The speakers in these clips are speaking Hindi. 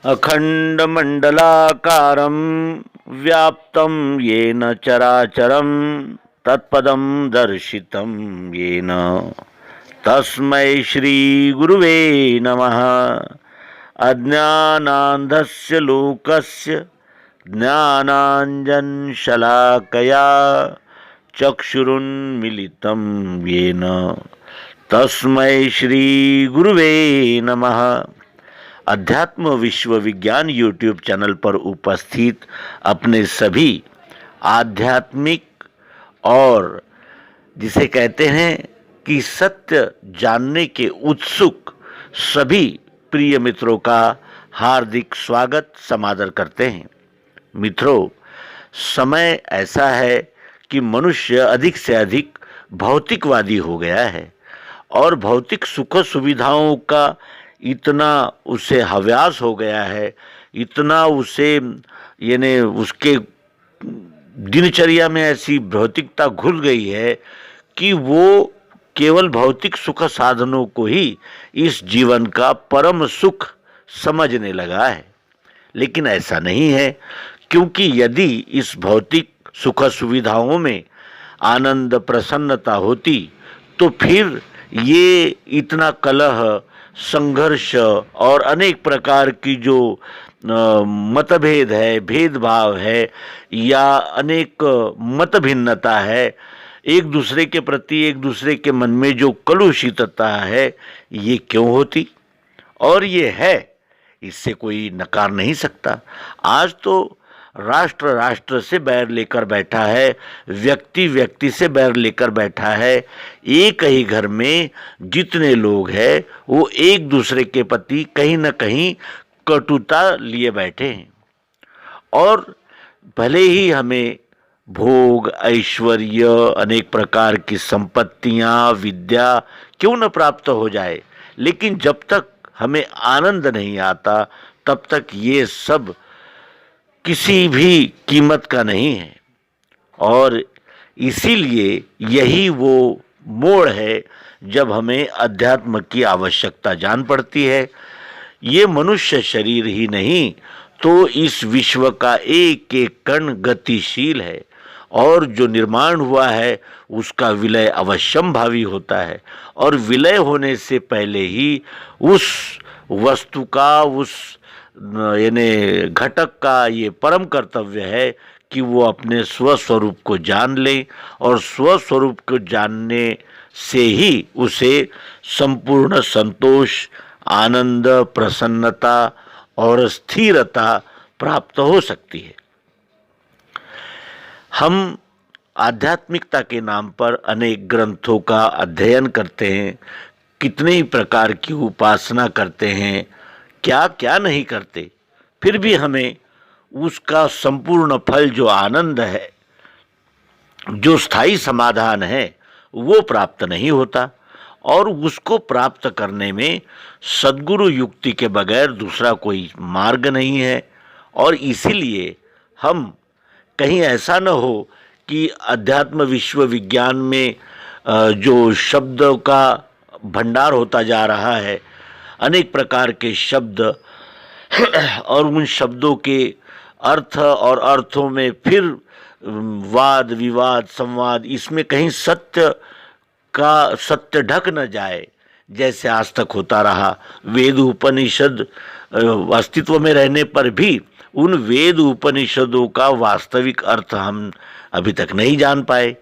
अखण्डमण्डलाकारं व्याप्तं येन चराचरं तत्पदं दर्शितं येन तस्मै श्रीगुरुवे नमः। अज्ञानान्धस्य लोकस्य ज्ञानाञ्जनशलाकया चक्षुरुन्मिलितं येन तस्मै श्रीगुरुवे नमः। अध्यात्म विश्व विज्ञान यूट्यूब चैनल पर उपस्थित अपने सभी आध्यात्मिक और जिसे कहते हैं कि सत्य जानने के उत्सुक सभी प्रिय मित्रों का हार्दिक स्वागत समादर करते हैं। मित्रों, समय ऐसा है कि मनुष्य अधिक से अधिक भौतिकवादी हो गया है और भौतिक सुख सुविधाओं का इतना उसे हव्यास हो गया है, इतना उसे यानी उसके दिनचर्या में ऐसी भौतिकता घुल गई है कि वो केवल भौतिक सुख साधनों को ही इस जीवन का परम सुख समझने लगा है। लेकिन ऐसा नहीं है, क्योंकि यदि इस भौतिक सुख सुविधाओं में आनंद प्रसन्नता होती तो फिर ये इतना कलह, संघर्ष और अनेक प्रकार की जो मतभेद है, भेदभाव है या अनेक मत भिन्नता है, एक दूसरे के प्रति एक दूसरे के मन में जो कलुषितता है, ये क्यों होती? और ये है, इससे कोई नकार नहीं सकता। आज तो राष्ट्र राष्ट्र से बैर लेकर बैठा है, व्यक्ति व्यक्ति से बैर लेकर बैठा है। एक ही घर में जितने लोग हैं वो एक दूसरे के प्रति कहीं न कहीं कटुता लिए बैठे हैं। और भले ही हमें भोग, ऐश्वर्य, अनेक प्रकार की संपत्तियां, विद्या क्यों न प्राप्त हो जाए, लेकिन जब तक हमें आनंद नहीं आता तब तक ये सब किसी भी कीमत का नहीं है। और इसीलिए यही वो मोड़ है जब हमें अध्यात्म की आवश्यकता जान पड़ती है। ये मनुष्य शरीर ही नहीं तो इस विश्व का एक एक कण गतिशील है और जो निर्माण हुआ है उसका विलय अवश्यंभावी होता है। और विलय होने से पहले ही उस वस्तु का, उस यानी घटक का ये परम कर्तव्य है कि वो अपने स्वस्वरूप को जान ले, और स्वस्वरूप को जानने से ही उसे संपूर्ण संतोष, आनंद, प्रसन्नता और स्थिरता प्राप्त हो सकती है। हम आध्यात्मिकता के नाम पर अनेक ग्रंथों का अध्ययन करते हैं, कितने ही प्रकार की उपासना करते हैं, क्या क्या नहीं करते, फिर भी हमें उसका संपूर्ण फल, जो आनंद है, जो स्थायी समाधान है, वो प्राप्त नहीं होता। और उसको प्राप्त करने में सद्गुरु युक्ति के बगैर दूसरा कोई मार्ग नहीं है। और इसीलिए हम कहीं ऐसा न हो कि अध्यात्म विश्व विज्ञान में जो शब्दों का भंडार होता जा रहा है, अनेक प्रकार के शब्द और उन शब्दों के अर्थ और अर्थों में फिर वाद विवाद संवाद, इसमें कहीं सत्य ढक न जाए, जैसे आज तक होता रहा। वेद उपनिषद अस्तित्व में रहने पर भी उन वेद उपनिषदों का वास्तविक अर्थ हम अभी तक नहीं जान पाए।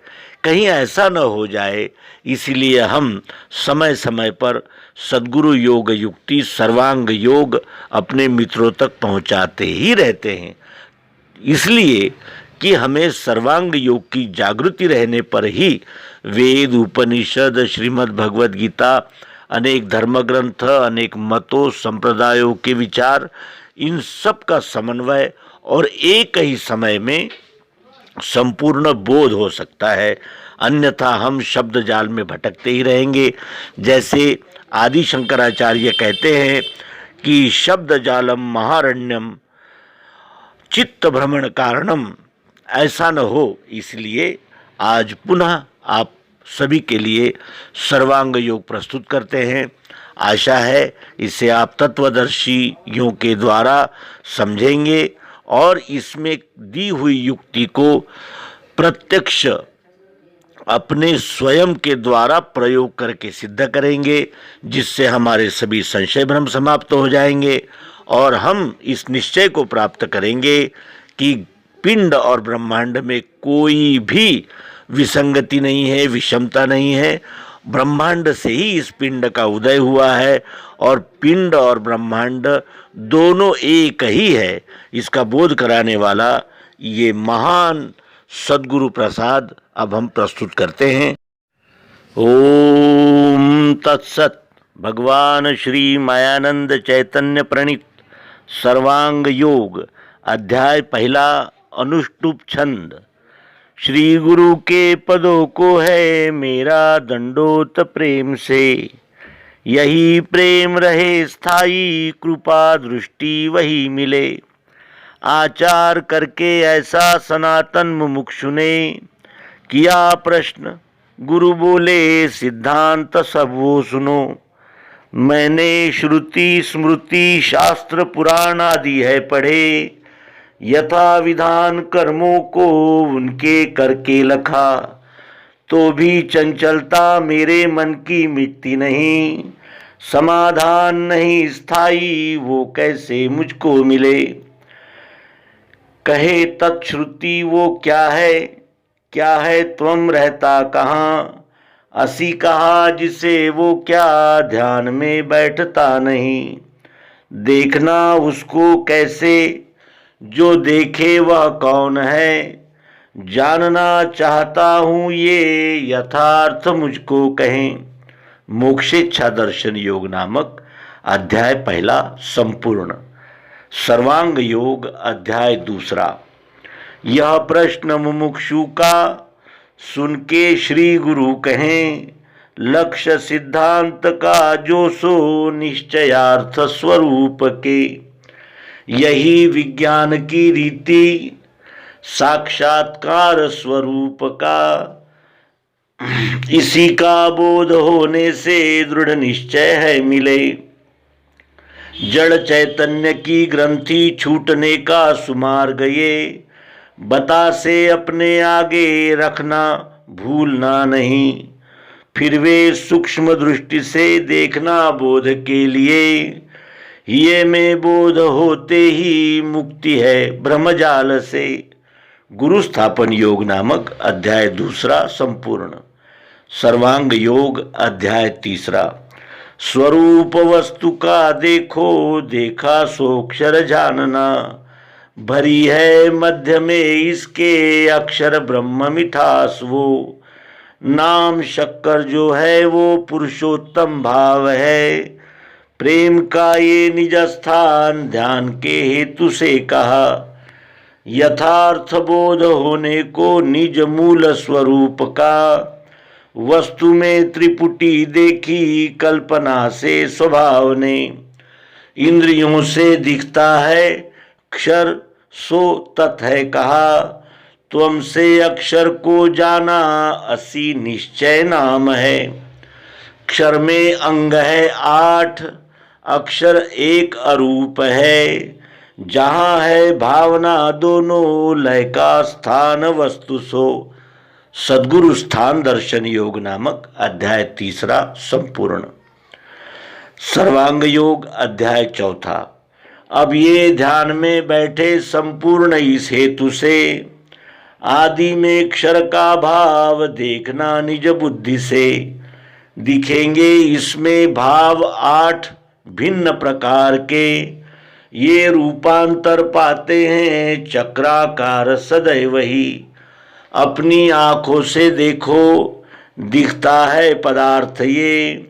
कहीं ऐसा न हो जाए, इसीलिए हम समय समय पर सद्गुरु योग युक्ति, सर्वांग योग अपने मित्रों तक पहुंचाते ही रहते हैं। इसलिए कि हमें सर्वांग योग की जागृति रहने पर ही वेद, उपनिषद, श्रीमद् भगवद गीता, अनेक धर्म ग्रंथ, अनेक मतों, संप्रदायों के विचार, इन सब का समन्वय और एक ही समय में संपूर्ण बोध हो सकता है। अन्यथा हम शब्द जाल में भटकते ही रहेंगे। जैसे आदि शंकराचार्य कहते हैं कि शब्द जालम महारण्यम चित्त भ्रमण कारणम, ऐसा न हो, इसलिए आज पुनः आप सभी के लिए सर्वांग योग प्रस्तुत करते हैं। आशा है इसे आप तत्वदर्शियों के द्वारा समझेंगे और इसमें दी हुई युक्ति को प्रत्यक्ष अपने स्वयं के द्वारा प्रयोग करके सिद्ध करेंगे, जिससे हमारे सभी संशय भ्रम समाप्त हो जाएंगे और हम इस निश्चय को प्राप्त करेंगे कि पिंड और ब्रह्मांड में कोई भी विसंगति नहीं है, विषमता नहीं है। ब्रह्मांड से ही इस पिंड का उदय हुआ है और पिंड और ब्रह्मांड दोनों एक ही है। इसका बोध कराने वाला ये महान सद्गुरु प्रसाद अब हम प्रस्तुत करते हैं। ओम तत्सत। भगवान श्री मायानंद चैतन्य प्रणीत सर्वांग योग अध्याय पहला अनुष्टुप छंद। श्री गुरु के पदों को है मेरा दंडोत प्रेम से, यही प्रेम रहे स्थायी कृपा दृष्टि वही मिले। आचार करके ऐसा सनातन मुमुक्षु ने किया प्रश्न, गुरु बोले सिद्धांत सब वो सुनो। मैंने श्रुति स्मृति शास्त्र पुराण आदि है पढ़े, यथा विधान कर्मों को उनके करके लखा। तो भी चंचलता मेरे मन की मिटती नहीं, समाधान नहीं स्थायी वो कैसे मुझको मिले। कहे तत्श्रुति वो क्या है त्वम रहता कहाँ। असी कहा जिसे वो क्या ध्यान में बैठता नहीं। देखना उसको कैसे जो देखे वह कौन है। जानना चाहता हूँ ये यथार्थ मुझको कहें। मोक्षेच्छा दर्शन योग नामक अध्याय पहला संपूर्ण। सर्वांग योग अध्याय दूसरा। यह प्रश्न मुमुक्षु का सुन के श्री गुरु कहें, लक्ष्य सिद्धांत का जो सो निश्चयार्थ स्वरूप के। यही विज्ञान की रीति साक्षात्कार स्वरूप का। इसी का बोध होने से दृढ़ निश्चय है मिले। जड़ चैतन्य की ग्रंथि छूटने का सुमार गए। बता से अपने आगे रखना भूलना नहीं। फिर वे सूक्ष्म दृष्टि से देखना बोध के लिए। ये में बोध होते ही मुक्ति है ब्रह्मजाल से। गुरु स्थापन योग नामक अध्याय दूसरा संपूर्ण। सर्वांग योग अध्याय तीसरा। स्वरूप वस्तु का देखो देखा सोक्षर जानना। भरी है मध्य में इसके अक्षर ब्रह्म मिठास वो। नाम शक्कर जो है वो पुरुषोत्तम भाव है। प्रेम का ये निज स्थान ध्यान के हेतु से कहा। यथार्थ बोध होने को निज मूल स्वरूप का। वस्तु में त्रिपुटी देखी कल्पना से स्वभाव ने। इंद्रियों से दिखता है अक्षर सो तत् है कहा। त्वम से अक्षर को जाना असी निश्चय नाम है। अक्षर में अंग है 8 अक्षर एक अरूप है। जहाँ है भावना दोनों लय का स्थान वस्तु सो। सद्गुरु स्थान दर्शन योग नामक अध्याय तीसरा संपूर्ण। सर्वांग योग अध्याय चौथा। अब ये ध्यान में बैठे संपूर्ण इस हेतु से। आदि में अक्षर का भाव देखना निज बुद्धि से। दिखेंगे इसमें भाव 8 भिन्न प्रकार के। ये रूपांतर पाते हैं चक्राकार सदैव ही। अपनी आंखों से देखो दिखता है पदार्थ ये।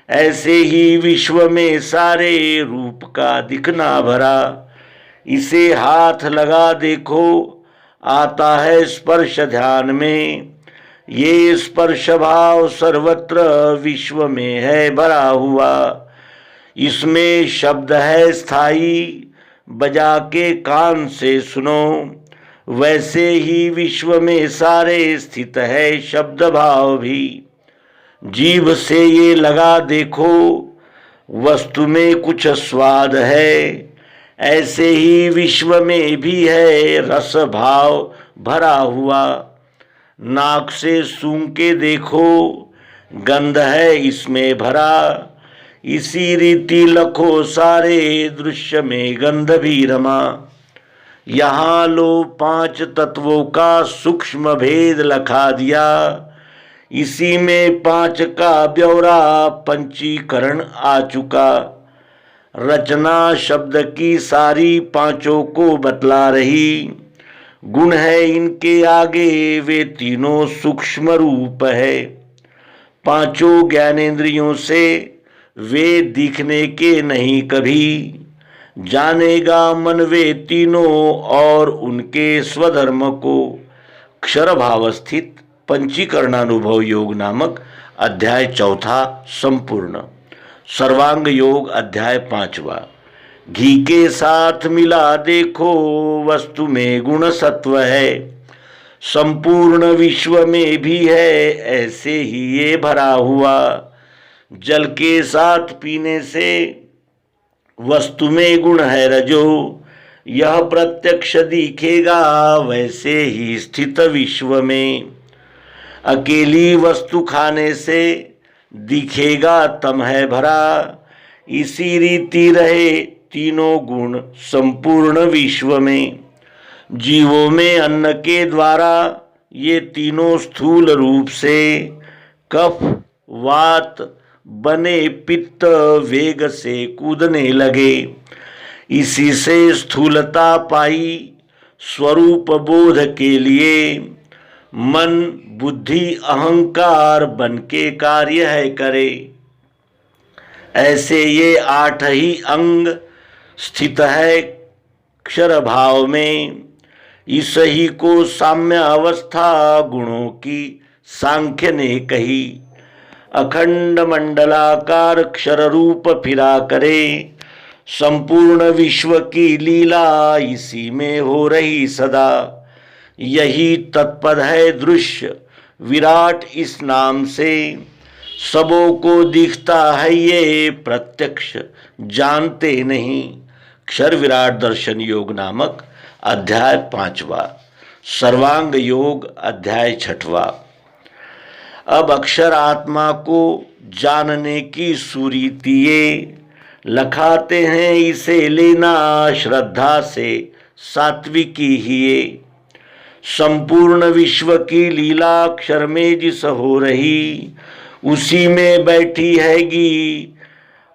ऐसे ही विश्व में सारे रूप का दिखना भरा। इसे हाथ लगा देखो आता है स्पर्श ध्यान में। ये स्पर्श भाव सर्वत्र विश्व में है भरा हुआ। इसमें शब्द है स्थायी बजा के कान से सुनो। वैसे ही विश्व में सारे स्थित है शब्द भाव भी। जीभ से ये लगा देखो वस्तु में कुछ स्वाद है, ऐसे ही विश्व में भी है रस भाव भरा हुआ। नाक से सूंघ के देखो, गंध है इसमें भरा। इसी रीति लखो सारे दृश्य में गंध भी रमा। यहाँ लो 5 तत्वों का सूक्ष्म भेद लखा दिया। इसी में 5 का ब्यौरा पंचीकरण आ चुका। रचना शब्द की सारी 5 को बतला रही। गुण है इनके आगे वे तीनों सूक्ष्म रूप है। 5 ज्ञानेंद्रियों से वे दिखने के नहीं कभी। जानेगा मन वे तीनों और उनके स्वधर्म को। क्षर भाव स्थित पंचीकरणानुभव योग नामक अध्याय 4 संपूर्ण। सर्वांग योग अध्याय 5वां। घी के साथ मिला देखो, वस्तु में गुण सत्व है। संपूर्ण विश्व में भी है ऐसे ही ये भरा हुआ। जल के साथ पीने से वस्तु में गुण है रजो। यह प्रत्यक्ष दिखेगा वैसे ही स्थित विश्व में। अकेली वस्तु खाने से दिखेगा तम है भरा। इसी रीति रहे तीनों गुण संपूर्ण विश्व में। जीवों में अन्न के द्वारा ये तीनों स्थूल रूप से कफ वात बने पित्त वेग से कूदने लगे। इसी से स्थूलता पाई स्वरूप बोध के लिए। मन बुद्धि अहंकार बन के कार्य है करे। ऐसे ये 8 ही अंग स्थित है क्षर भाव में। इस ही को साम्य अवस्था गुणों की सांख्य ने कही। अखंड मंडलाकार क्षर रूप फिरा करे। संपूर्ण विश्व की लीला इसी में हो रही सदा। यही तत्पद है दृश्य विराट इस नाम से। सबों को दिखता है ये प्रत्यक्ष जानते नहीं। क्षर विराट दर्शन योग नामक अध्याय 5वां। सर्वांग योग अध्याय 6वां। अब अक्षर आत्मा को जानने की सुरीतिये लखाते हैं। इसे लेना श्रद्धा से सात्विकी ही ये। संपूर्ण विश्व की लीला अक्षर में जिस हो रही, उसी में बैठी हैगी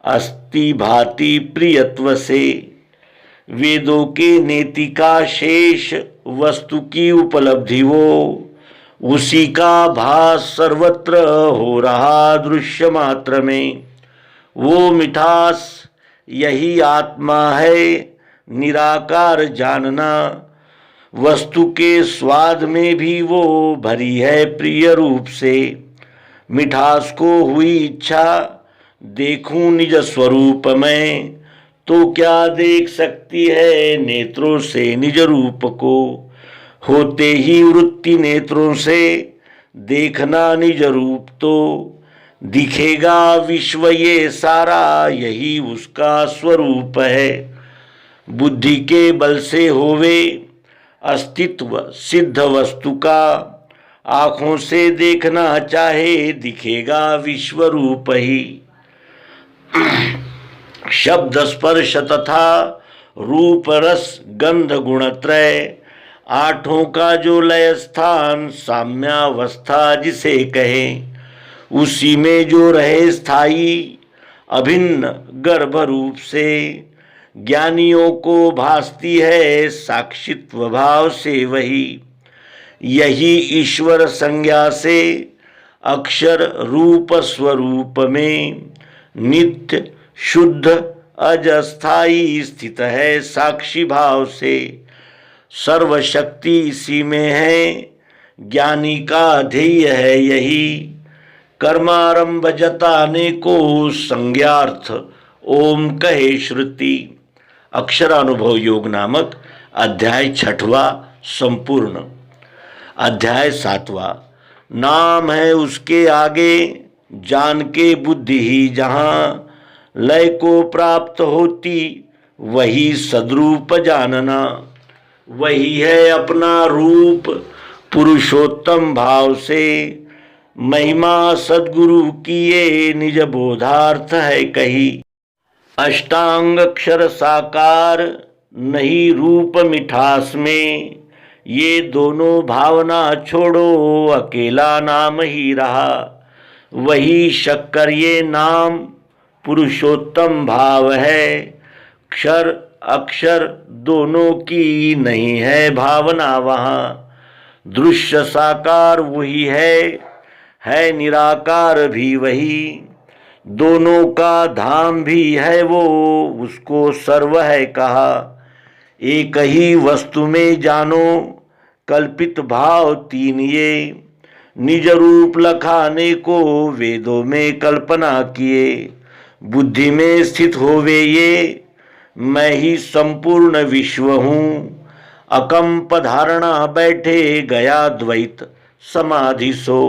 अस्ति भांति प्रियत्व से। वेदों के नेति का शेष वस्तु की उपलब्धि वो। उसी का भास सर्वत्र हो रहा दृश्य मात्र में। वो मिठास यही आत्मा है निराकार जानना। वस्तु के स्वाद में भी वो भरी है प्रिय रूप से। मिठास को हुई इच्छा देखूं निज स्वरूप में, तो क्या देख सकती है नेत्रों से निज रूप को। होते ही वृत्ति नेत्रों से देखना निज रूप, तो दिखेगा विश्व ये सारा यही उसका स्वरूप है। बुद्धि के बल से होवे अस्तित्व सिद्ध वस्तु का। आँखों से देखना चाहे दिखेगा विश्व रूप ही। शब्द स्पर्श तथा रूप रस गंध गुणत्रय, 8 का जो लय स्थान साम्यावस्था जिसे कहे। उसी में जो रहे स्थायी अभिन्न गर्भ रूप से। ज्ञानियों को भासती है साक्षित्व भाव से वही। यही ईश्वर संज्ञा से अक्षर रूप स्वरूप में नित्य शुद्ध अजस्थाई स्थित है साक्षी भाव से। सर्वशक्ति इसी में है, ज्ञानी का ध्येय है यही। कर्मारंभ जताने को संज्ञार्थ ओम कहे श्रुति। अक्षरानुभव योग नामक अध्याय 6वां संपूर्ण। अध्याय 7वां। नाम है उसके आगे जान के बुद्धि ही जहाँ। लय को प्राप्त होती वही सद्रूप जानना। वही है अपना रूप पुरुषोत्तम भाव से, महिमा सद्गुरु की ये निज बोधार्थ है कही। अष्टांग अक्षर साकार नहीं रूप मिठास में, ये दोनों भावना छोड़ो अकेला नाम ही रहा। वही शक्कर ये नाम पुरुषोत्तम भाव है, क्षर अक्षर दोनों की नहीं है भावना वहाँ। दृश्य साकार वही है निराकार भी वही। दोनों का धाम भी है वो, उसको सर्व है कहा। एक ही वस्तु में जानो कल्पित भाव तीन ये, निज रूप लखाने को वेदों में कल्पना किए। बुद्धि में स्थित होवे ये, मैं ही संपूर्ण विश्व हूँ। अकंप धारणा बैठे गया द्वैत समाधि सो।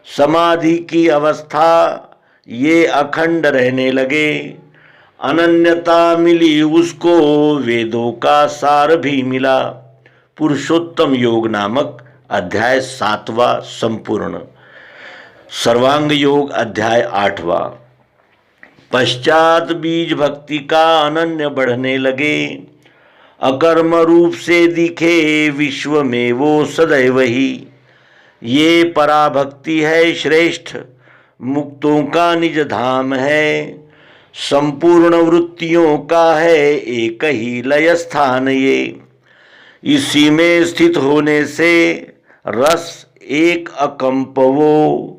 समाधि की अवस्था ये अखंड रहने लगे। अनन्यता मिली उसको, वेदों का सार भी मिला। पुरुषोत्तम योग नामक अध्याय 7वां संपूर्ण। सर्वांग योग अध्याय 8वां। पश्चात बीज भक्ति का अनन्य बढ़ने लगे। अकर्म रूप से दिखे विश्व में वो सदैव ही। ये पराभक्ति है श्रेष्ठ, मुक्तों का निज धाम है। संपूर्ण वृत्तियों का है एक ही लय स्थान ये। इसी में स्थित होने से रस एक अकंप वो।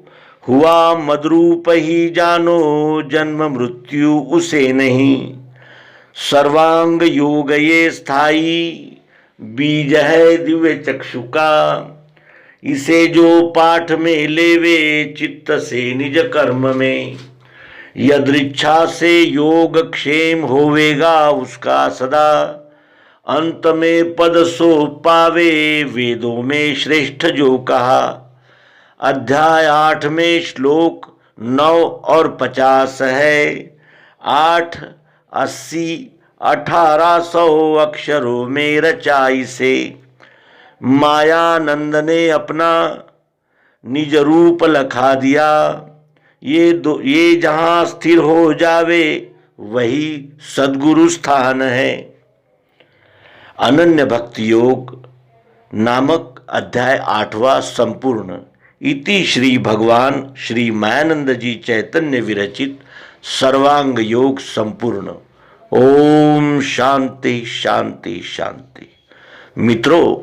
हुआ मद्रूप ही जानो, जन्म मृत्यु उसे नहीं। सर्वांग योग ये स्थाई, बीज है दिव्य चक्षु का। इसे जो पाठ में लेवे, चित्त से निज कर्म में। यदृच्छा से योग क्षेम होवेगा उसका सदा। अंत में पद सो पावे, वेदों में श्रेष्ठ जो कहा। अध्याय 8 में श्लोक 9 और 50 है। 8, 80, 1800 अक्षरों में रचाई से। मायानंद ने अपना निज रूप लखा दिया। ये जहाँ स्थिर हो जावे वही सद्गुरु स्थान है। अनन्य भक्ति योग नामक अध्याय 8वां संपूर्ण। इति श्री भगवान श्री मायानंद जी चैतन्य विरचित सर्वांग योग संपूर्ण। ओम शांति शांति शांति। मित्रों,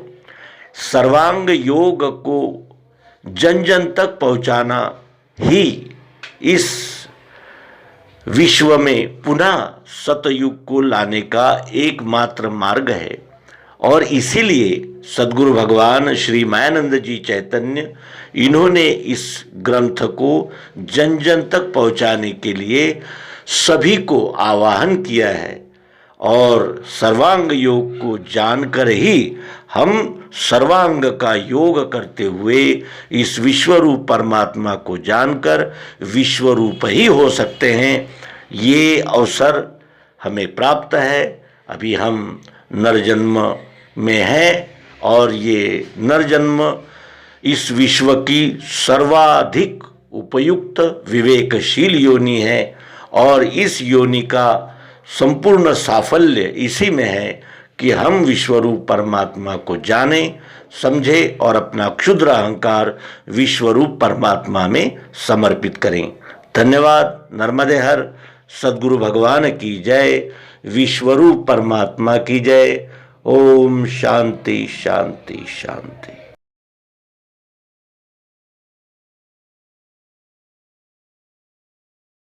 सर्वांग योग को जन जन तक पहुंचाना ही इस विश्व में पुनः सतयुग को लाने का एकमात्र मार्ग है। और इसीलिए सद्गुरु भगवान श्री मायानंद जी चैतन्य, इन्होंने इस ग्रंथ को जन जन तक पहुंचाने के लिए सभी को आवाहन किया है। और सर्वांग योग को जानकर ही हम सर्वांग का योग करते हुए इस विश्वरूप परमात्मा को जानकर विश्वरूप ही हो सकते हैं। ये अवसर हमें प्राप्त है। अभी हम नरजन्म में हैं और ये नरजन्म इस विश्व की सर्वाधिक उपयुक्त विवेकशील योनि है। और इस योनि का संपूर्ण साफल्य इसी में है कि हम विश्वरूप परमात्मा को जानें, समझें और अपना क्षुद्र अहंकार विश्वरूप परमात्मा में समर्पित करें। धन्यवाद। नर्मदे हर। सद्गुरु भगवान की जय। विश्वरूप परमात्मा की जय। ओम शांति शांति शांति।